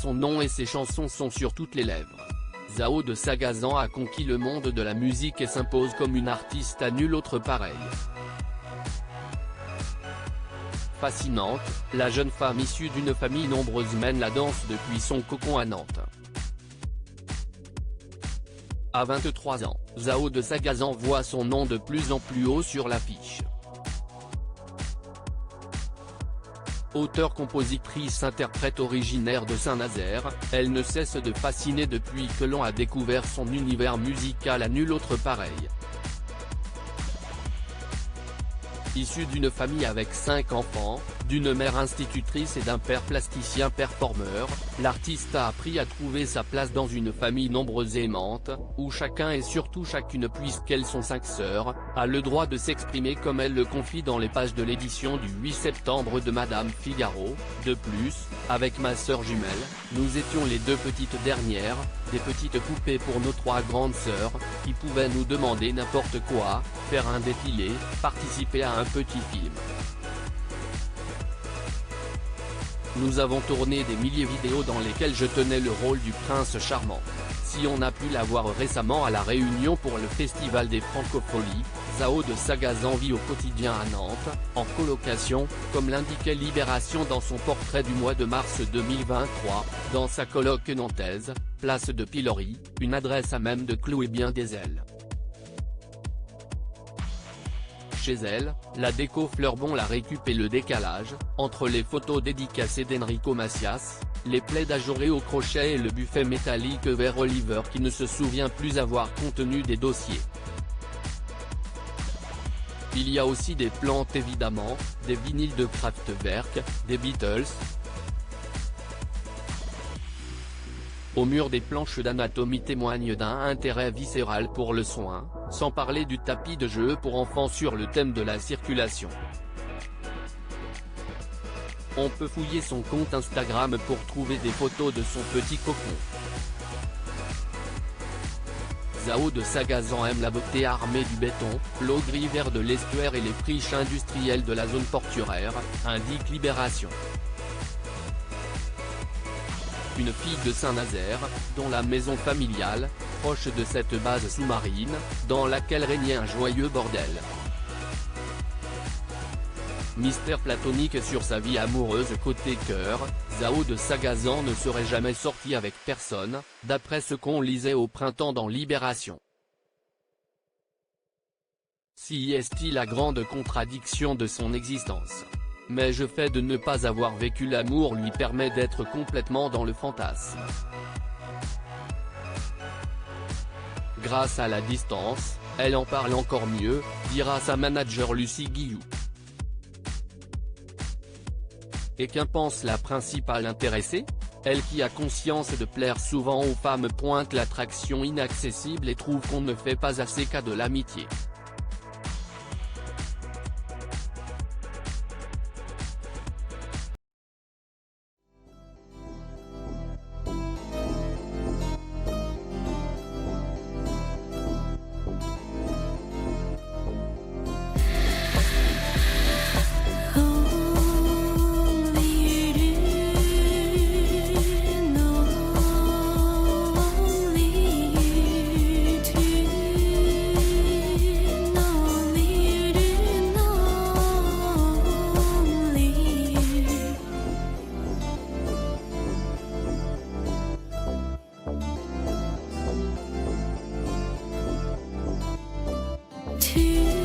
son nom et ses chansons sont sur toutes les lèvres. Zao de Sagazan a conquis le monde de la musique et s'impose comme une artiste à nul autre pareil. Fascinante, la jeune femme issue d'une famille nombreuse mène la danse depuis son cocon à Nantes. À 23 ans, Zao de Sagazan voit son nom de plus en plus haut sur l'affiche. Auteure-compositrice-interprète originaire de Saint-Nazaire, elle ne cesse de fasciner depuis que l'on a découvert son univers musical à nul autre pareil. Issue d'une famille avec 5 enfants, d'une mère institutrice et d'un père plasticien performeur, l'artiste a appris à trouver sa place dans une famille nombreuse et aimante, où chacun et surtout chacune, puisqu'elles sont 5 sœurs, a le droit de s'exprimer comme elle le confie dans les pages de l'édition du 8 septembre de Madame Figaro. De plus, avec ma sœur jumelle, nous étions les 2 petites dernières, des petites poupées pour nos 3 grandes sœurs, qui pouvaient nous demander n'importe quoi, faire un défilé, participer à un petit film. Nous avons tourné des milliers de vidéos dans lesquelles je tenais le rôle du prince charmant. Si on a pu la voir récemment à La Réunion pour le Festival des Francopholies, Zao de Sagazan vit au quotidien à Nantes, en colocation, comme l'indiquait Libération dans son portrait du mois de mars 2023, dans sa coloc nantaise, place de Pilori, une adresse à même de clouer bien des ailes. Chez elle, la déco fleurbon la récup et le décalage, entre les photos dédicacées d'Enrico Macias, les plaids ajourés au crochet et le buffet métallique vert Oliver qui ne se souvient plus avoir contenu des dossiers. Il y a aussi des plantes évidemment, des vinyles de Kraftwerk, des Beatles. Au mur des planches d'anatomie témoignent d'un intérêt viscéral pour le soin, sans parler du tapis de jeu pour enfants sur le thème de la circulation. On peut fouiller son compte Instagram pour trouver des photos de son petit cocon. Zao de Sagazan aime la beauté armée du béton, l'eau gris-vert de l'estuaire et les friches industrielles de la zone portuaire, indique Libération. Une fille de Saint-Nazaire, dont la maison familiale, proche de cette base sous-marine, dans laquelle régnait un joyeux bordel. Mystère platonique sur sa vie amoureuse côté cœur, Zao de Sagazan ne serait jamais sorti avec personne, d'après ce qu'on lisait au printemps dans Libération. Si est-il la grande contradiction de son existence. Mais le fait de ne pas avoir vécu l'amour lui permet d'être complètement dans le fantasme. Grâce à la distance, elle en parle encore mieux, dira sa manager Lucie Guillou. Et qu'en pense la principale intéressée? Elle qui a conscience de plaire souvent aux femmes pointe l'attraction inaccessible et trouve qu'on ne fait pas assez cas de l'amitié. To